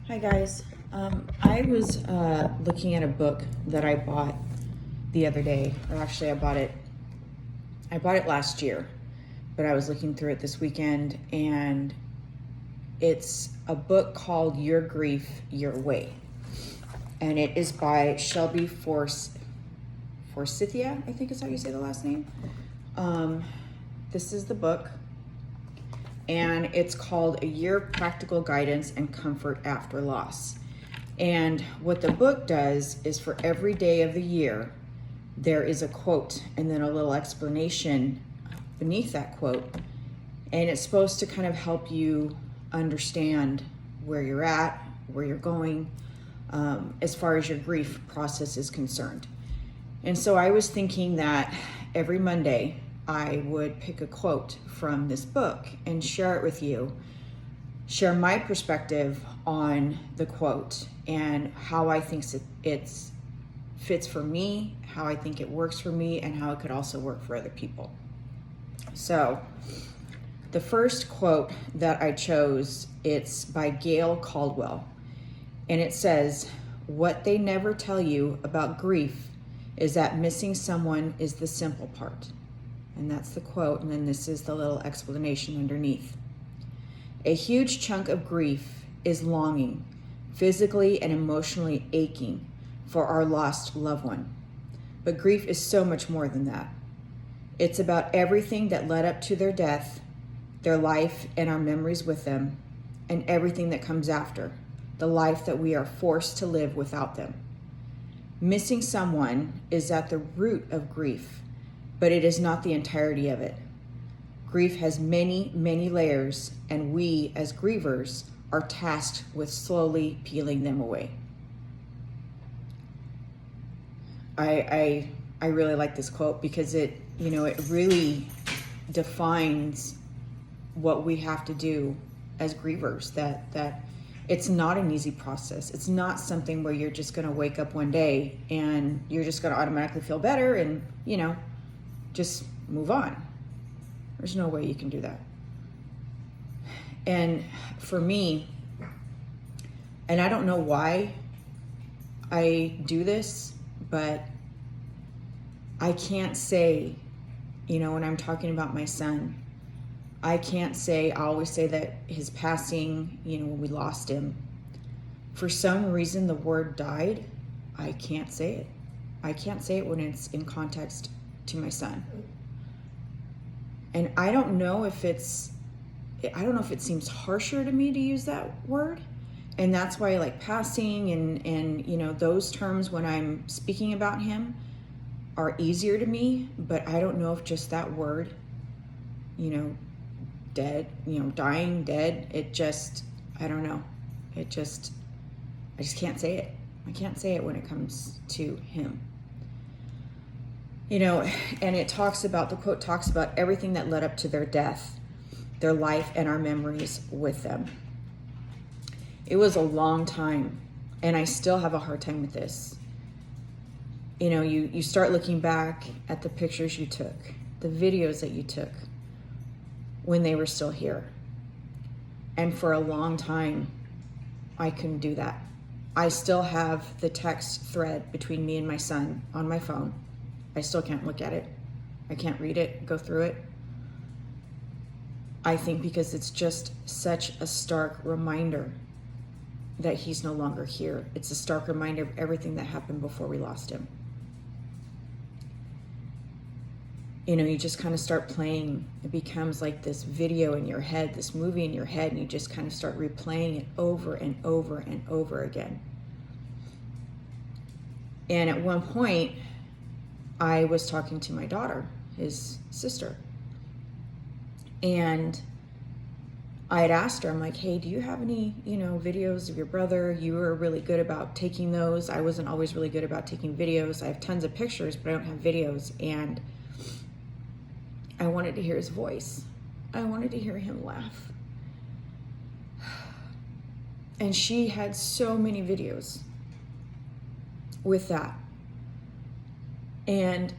Hi guys. I was looking at a book that I bought the other day, or actually I bought it last year, but I was looking through it this weekend, and it's a book called Your Grief, Your Way. And it is by Shelby Forsythia, I think is how you say the last name. This is the book, and it's called A Year of Practical Guidance and Comfort After Loss. And what the book does is for every day of the year, there is a quote and then a little explanation beneath that quote. And it's supposed to kind of help you understand where you're at, where you're going, as far as your grief process is concerned. And so I was thinking that every Monday I would pick a quote from this book and share it with you, share my perspective on the quote and how I think it fits for me, how I think it works for me, and how it could also work for other people. So the first quote that I chose, it's by Gail Caldwell, and it says, "What they never tell you about grief is that missing someone is the simple part." And that's the quote, and then this is the little explanation underneath. "A huge chunk of grief is longing, physically and emotionally aching for our lost loved one. But grief is so much more than that. It's about everything that led up to their death, their life and our memories with them, and everything that comes after, the life that we are forced to live without them. Missing someone is at the root of grief, but it is not the entirety of it. Grief has many, many layers, and we, as grievers, are tasked with slowly peeling them away." I really like this quote because it really defines what we have to do as grievers, that it's not an easy process. It's not something where you're just going to wake up one day and you're just going to automatically feel better and, just move on. There's no way you can do that. And for me, and I don't know why I do this, but I can't say, when I'm talking about my son, I always say that his passing, when we lost him, for some reason the word died, I can't say it. I can't say it when it's in context to my son. And I don't know if it seems harsher to me to use that word. And that's why I like passing and those terms when I'm speaking about him are easier to me, but I don't know if just that word, dead, dying, dead, I don't know. I just can't say it. I can't say it when it comes to him. And the quote talks about everything that led up to their death, their life, and our memories with them. It was a long time, and I still have a hard time with this. You start looking back at the pictures you took, the videos that you took when they were still here. And for a long time, I couldn't do that. I still have the text thread between me and my son on my phone. I still can't look at it. I can't read it, go through it. I think because it's just such a stark reminder that he's no longer here. It's a stark reminder of everything that happened before we lost him. You just kind of start playing. It becomes like this video in your head, this movie in your head, and you just kind of start replaying it over and over and over again. And at one point, I was talking to my daughter, his sister, and I had asked her, I'm like, "Hey, do you have any, videos of your brother? You were really good about taking those. I wasn't always really good about taking videos. I have tons of pictures, but I don't have videos." And I wanted to hear his voice. I wanted to hear him laugh. And she had so many videos with that. And,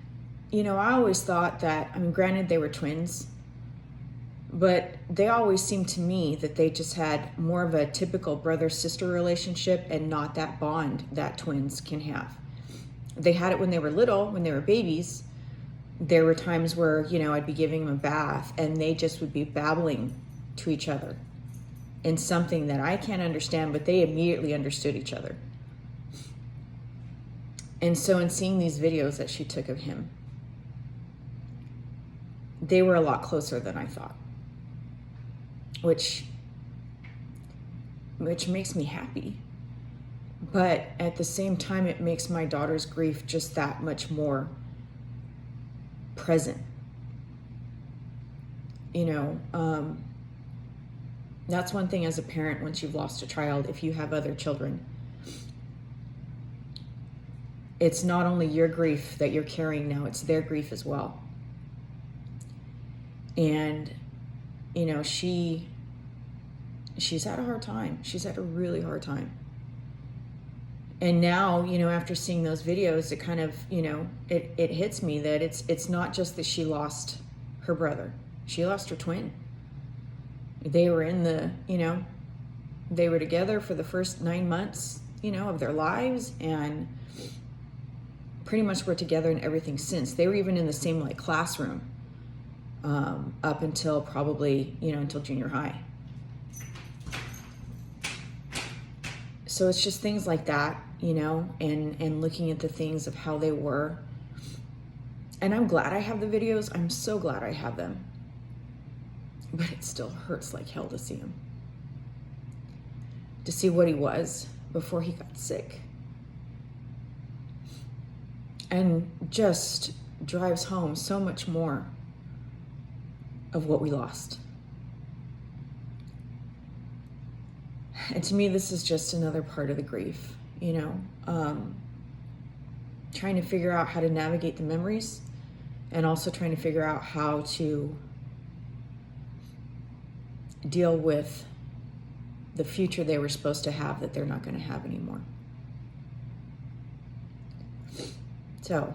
I always thought that, granted they were twins, but they always seemed to me that they just had more of a typical brother-sister relationship and not that bond that twins can have. They had it when they were little, when they were babies. There were times where, I'd be giving them a bath and they just would be babbling to each other in something that I can't understand, but they immediately understood each other. And so in seeing these videos that she took of him, they were a lot closer than I thought, which makes me happy. But at the same time, it makes my daughter's grief just that much more present. That's one thing as a parent, once you've lost a child, if you have other children, it's not only your grief that you're carrying now, it's their grief as well. And, she's had a hard time. She's had a really hard time. And now, after seeing those videos, it kind of, it hits me that it's not just that she lost her brother. She lost her twin. They were they were together for the first 9 months, of their lives, and pretty much were together in everything since. They were even in the same classroom up until probably, until junior high. So it's just things like that, and looking at the things of how they were. And I'm glad I have the videos. I'm so glad I have them. But it still hurts like hell to see him. To see what he was before he got sick. And just drives home so much more of what we lost. And to me, this is just another part of the grief, trying to figure out how to navigate the memories, and also trying to figure out how to deal with the future they were supposed to have that they're not going to have anymore. So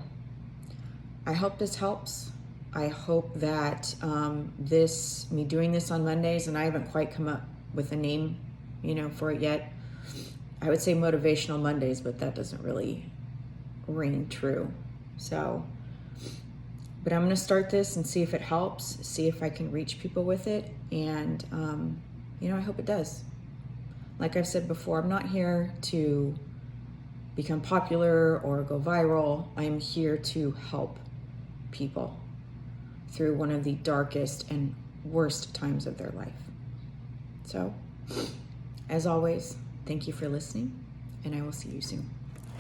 I hope this helps. I hope that me doing this on Mondays, and I haven't quite come up with a name, for it yet. I would say Motivational Mondays, but that doesn't really ring true. But I'm going to start this and see if it helps, see if I can reach people with it. And, I hope it does. Like I've said before, I'm not here to become popular or go viral. I'm here to help people through one of the darkest and worst times of their life. So, as always, thank you for listening, and I will see you soon.